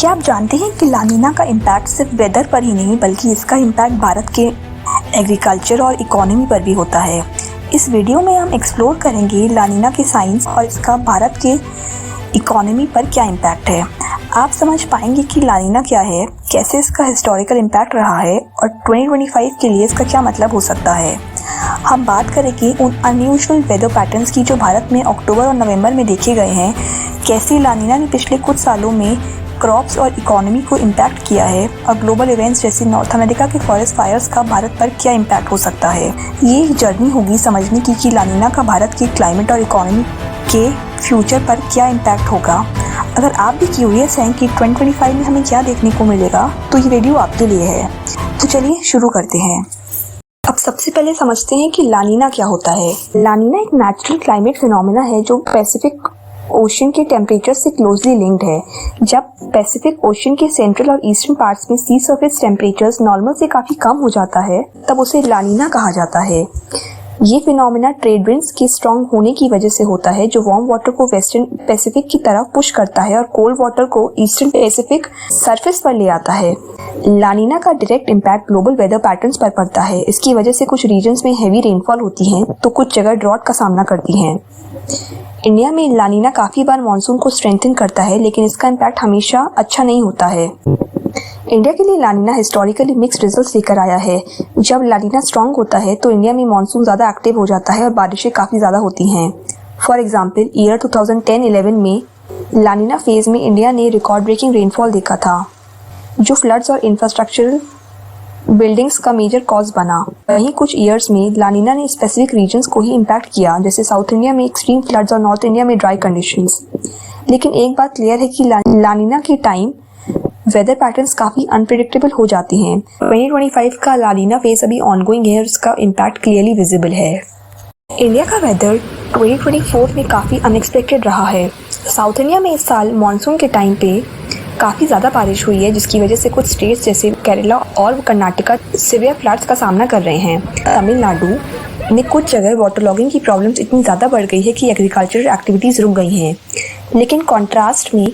क्या आप जानते हैं कि लानीना का इम्पैक्ट सिर्फ वेदर पर ही नहीं बल्कि इसका इम्पैक्ट भारत के एग्रीकल्चर और इकोनॉमी पर भी होता है। इस वीडियो में हम एक्सप्लोर करेंगे लानीना के साइंस और इसका भारत के इकोनॉमी पर क्या इम्पैक्ट है। आप समझ पाएंगे कि लानीना क्या है, कैसे इसका हिस्टोरिकल इम्पैक्ट रहा है और 2025 के लिए इसका क्या मतलब हो सकता है। हम बात करेंगे उन अनयूजुअल वेदर पैटर्न्स की जो भारत में अक्टूबर और नवंबर में देखे गए हैं, कैसे लानीना ने पिछले कुछ सालों में क्रॉप्स और इकोनॉमी को इम्पैक्ट किया है और ग्लोबल इवेंट्स जैसे नॉर्थ अमेरिका के फॉरेस्ट फायर्स का भारत पर क्या इम्पैक्ट हो सकता है। ये एक जर्नी होगी समझने की कि लानीना का भारत की क्लाइमेट और इकोनॉमी के फ्यूचर पर क्या इम्पैक्ट होगा। अगर आप भी क्यूरियस हैं कि 2025 में हमें क्या देखने को मिलेगा तो ये वीडियो आपके लिए है। तो चलिए शुरू करते हैं। अब सबसे पहले समझते हैं कि लानीना क्या होता है। लानीना एक नेचुरल क्लाइमेट फिनोमेना है जो पैसिफिक ओशन के टेम्परेचर से क्लोजली लिंक्ड है। जब पैसिफिक ओशन के सेंट्रल और ईस्टर्न पार्ट्स में सी सरफेस टेम्परेचर्स नॉर्मल से काफी कम हो जाता है तब उसे लानीना कहा जाता है। ये फिनोमेना ट्रेड विंड्स के स्ट्रॉन्ग होने की वजह से होता है जो वार्म वाटर को वेस्टर्न पैसिफिक की तरफ पुश करता है और कोल्ड वाटर को ईस्टर्न पैसिफिक सरफेस पर ले आता है। लानीना का direct impact global weather patterns पर पड़ता है। इसकी वजह से कुछ रीजन्स में हैवी रेनफॉल होती है तो कुछ जगह ड्रॉट का सामना करती हैं। इंडिया में लानीना काफी बार मानसून को स्ट्रेंथन करता है लेकिन इसका इम्पैक्ट हमेशा अच्छा नहीं होता है। इंडिया के लिए लानीना हिस्टोरिकली मिक्स्ड रिजल्ट्स लेकर आया है। जब लानीना स्ट्रांग होता है तो इंडिया में मानसून ज्यादा एक्टिव हो जाता है और बारिशें काफी ज्यादा होती हैं। फॉर एग्जांपल ईयर 2010-11 में लानीना फेज में इंडिया ने रिकॉर्ड ब्रेकिंग रेनफॉल देखा था जो फ्लड्स और इंफ्रास्ट्रक्चरल बिल्डिंग्स का मेजर कॉज बना। वहीं कुछ ईयर्स में लानीना ने स्पेसिफिक रीजन्स को ही इम्पैक्ट किया, जैसे साउथ इंडिया में एक्सट्रीम फ्लड्स और नॉर्थ इंडिया में ड्राई कंडीशंस। लेकिन एक बात क्लियर है कि लानीना के टाइम वेदर पैटर्न्स काफी अनप्रेडिक्टेबल हो जाती हैं। 2025 का लानीना फेज अभी ऑनगोइंग है और उसका इम्पैक्ट क्लियरली विजिबल है। इंडिया का वेदर 2024 में काफी अनएक्सपेक्टेड रहा है। साउथ इंडिया में इस साल मानसून के टाइम पे काफ़ी ज़्यादा बारिश हुई है जिसकी वजह से कुछ स्टेट्स जैसे केरला और कर्नाटका सीवियर फ्लड्स का सामना कर रहे हैं। तमिलनाडु में कुछ जगह वाटर लॉगिंग की प्रॉब्लम्स इतनी ज़्यादा बढ़ गई है कि एग्रीकल्चरल एक्टिविटीज़ रुक गई हैं। लेकिन कॉन्ट्रास्ट में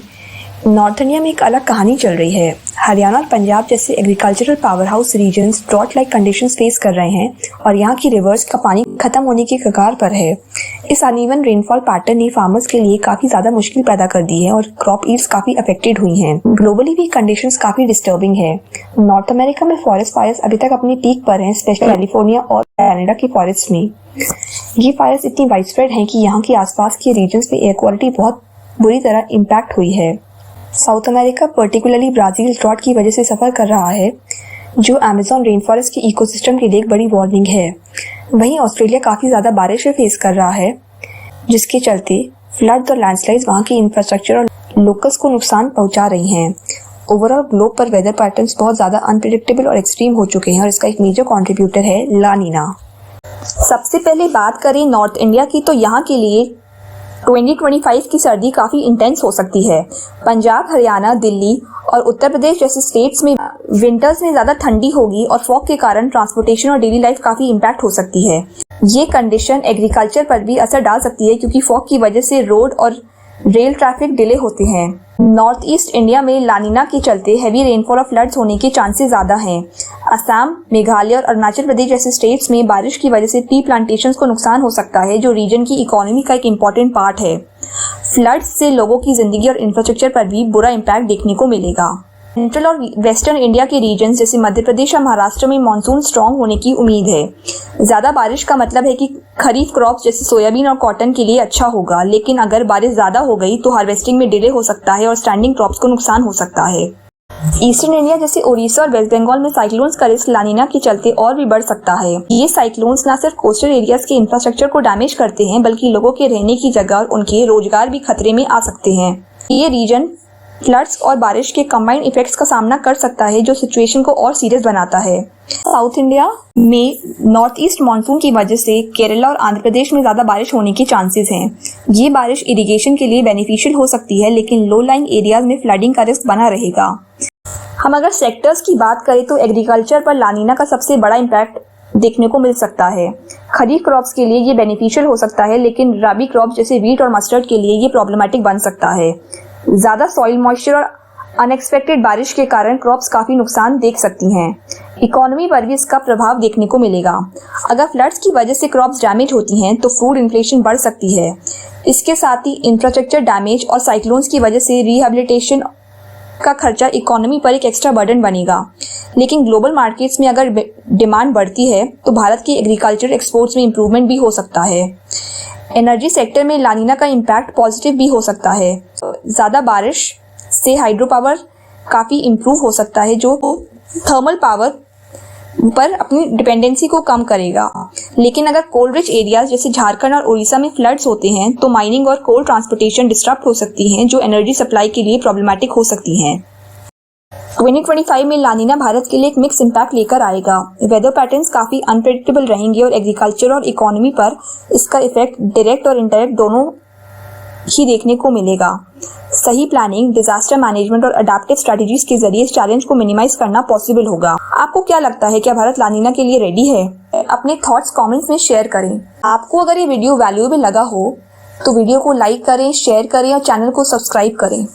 नॉर्थ इंडिया में एक अलग कहानी चल रही है। हरियाणा और पंजाब जैसे agricultural powerhouse regions drought like conditions face कर रहे हैं और यहाँ की रिवर्स का पानी खत्म होने की कगार पर है। इस अनइवन रेनफॉल पैटर्न ने फार्मर्स के लिए काफी ज्यादा मुश्किल पैदा कर दी है और क्रॉप ईल्ड्स काफी अफेक्टेड हुई हैं। ग्लोबली भी कंडीशंस काफी डिस्टर्बिंग है। नॉर्थ अमेरिका में फॉरेस्ट फायर्स अभी तक अपने पीक पर हैं, स्पेशली कैलिफोर्निया और कनाडा के फॉरेस्ट में। ये फायर्स इतनी वाइडस्प्रेड हैं कि यहाँ के आसपास के रीजन्स में एयर क्वालिटी बहुत बुरी तरह इम्पैक्ट हुई है। South America particularly Brazil drought की वजह से सफर कर रहा है जो अमेज़न रेन फॉरेस्ट के इकोसिस्टम के लिए एक बड़ी वार्निंग है। वहीं ऑस्ट्रेलिया काफी ज्यादा बारिशें फेस कर रहा है जिसके चलते फ्लड और लैंडस्लाइड्स वहां की इंफ्रास्ट्रक्चर और लोकल्स को नुकसान पहुंचा रही हैं। ओवरऑल ग्लोब पर वेदर पैटर्न्स बहुत ज्यादा अनप्रेडिक्टेबल और एक्सट्रीम हो चुके हैं और इसका एक मेजर कंट्रीब्यूटर है लानीना। सबसे पहले बात करें नॉर्थ इंडिया की तो यहाँ के लिए 2025 की सर्दी काफी इंटेंस हो सकती है। पंजाब, हरियाणा, दिल्ली और उत्तर प्रदेश जैसे स्टेट्स में विंटर्स में ज्यादा ठंडी होगी और फॉग के कारण ट्रांसपोर्टेशन और डेली लाइफ काफी इम्पैक्ट हो सकती है। ये कंडीशन एग्रीकल्चर पर भी असर डाल सकती है क्योंकि फॉग की वजह से रोड और रेल ट्रैफिक डिले होते हैं। नॉर्थ ईस्ट इंडिया में लानीना के चलते हैवी रेनफॉल और फ्लड्स होने के चांसेस ज्यादा हैं। असम, मेघालय और अरुणाचल प्रदेश जैसे स्टेट्स में बारिश की वजह से टी प्लांटेशंस को नुकसान हो सकता है जो रीजन की इकोनॉमी का एक इम्पोर्टेंट पार्ट है। फ्लड्स से लोगों की जिंदगी और इंफ्रास्ट्रक्चर पर भी बुरा इम्पैक्ट देखने को मिलेगा। सेंट्रल और वेस्टर्न इंडिया के रीजन जैसे मध्य प्रदेश और महाराष्ट्र में मानसून स्ट्रांग होने की उम्मीद है। ज्यादा बारिश का मतलब है कि खरीफ क्रॉप्स जैसे सोयाबीन और कॉटन के लिए अच्छा होगा, लेकिन अगर बारिश ज्यादा हो गई तो हार्वेस्टिंग में डिले हो सकता है और स्टैंडिंग क्रॉप्स को नुकसान हो सकता है। ईस्टर्न इंडिया जैसे ओडिशा और वेस्ट बंगाल में साइक्लोन्स का रिस्क लानीना के चलते और भी बढ़ सकता है। ये साइक्लोन्स न सिर्फ कोस्टल एरियाज के इंफ्रास्ट्रक्चर को डैमेज करते हैं बल्कि लोगों के रहने की जगह और उनके रोजगार भी खतरे में आ सकते हैं। ये रीजन फ्लड्स और बारिश के कंबाइंड इफेक्ट्स का सामना कर सकता है जो सिचुएशन को और सीरियस बनाता है। साउथ इंडिया में नॉर्थ ईस्ट मानसून की वजह से केरला और आंध्र प्रदेश में ज्यादा बारिश होने के चांसेस हैं। ये बारिश इरिगेशन के लिए बेनिफिशियल हो सकती है लेकिन लो लाइंग एरियाज में फ्लडिंग का रिस्क बना रहेगा। हम अगर सेक्टर्स की बात करें तो एग्रीकल्चर पर लानीना का सबसे बड़ा इम्पैक्ट देखने को मिल सकता है। खरीफ क्रॉप्स के लिए ये बेनिफिशियल हो सकता है लेकिन रबी क्रॉप्स जैसे वीट और मस्टर्ड के लिए ये प्रॉब्लमेटिक बन सकता है। ज्यादा सॉइल मॉइस्चर और अनएक्सपेक्टेड बारिश के कारण क्रॉप्स काफ़ी नुकसान देख सकती हैं। इकोनॉमी पर भी इसका प्रभाव देखने को मिलेगा। अगर फ्लड्स की वजह से क्रॉप्स डैमेज होती हैं तो फूड इन्फ्लेशन बढ़ सकती है। इसके साथ ही इंफ्रास्ट्रक्चर डैमेज और साइक्लोन्स की वजह से रिहेबिलिटेशन का खर्चा इकोनॉमी पर एक एक्स्ट्रा बर्डन बनेगा। लेकिन ग्लोबल मार्केट्स में अगर डिमांड बढ़ती है तो भारत की एग्रीकल्चर एक्सपोर्ट्स में इम्प्रूवमेंट भी हो सकता है। एनर्जी सेक्टर में लानीना का इम्पैक्ट पॉजिटिव भी हो सकता है। ज़्यादा बारिश से हाइड्रो पावर काफ़ी इम्प्रूव हो सकता है, जो थर्मल पावर पर अपनी डिपेंडेंसी को कम करेगा। लेकिन अगर कोल रिच एरियाज जैसे झारखंड और उड़ीसा में फ्लड्स होते हैं तो माइनिंग और कोल ट्रांसपोर्टेशन डिस्टर्ब हो सकती हैं, जो एनर्जी सप्लाई के लिए प्रॉब्लमैटिक हो सकती हैं। 2025 में लानीना भारत के लिए एक मिक्स इम्पैक्ट लेकर आएगा। वेदर पैटर्न्स काफ़ी अनप्रेडिक्टेबल रहेंगे और एग्रीकल्चर और इकोनॉमी पर इसका इफेक्ट डायरेक्ट और इनडायरेक्ट दोनों ही देखने को मिलेगा। सही प्लानिंग, डिजास्टर मैनेजमेंट और अडेप्टिव स्ट्रेटजीज के जरिए इस चैलेंज को मिनिमाइज करना पॉसिबल होगा। आपको क्या लगता है, क्या भारत लानीना के लिए रेडी है? अपने थॉट्स कमेंट्स में शेयर करें। आपको अगर ये वीडियो वैल्यूएबल लगा हो तो वीडियो को लाइक करें, शेयर करें और चैनल को सब्सक्राइब करें।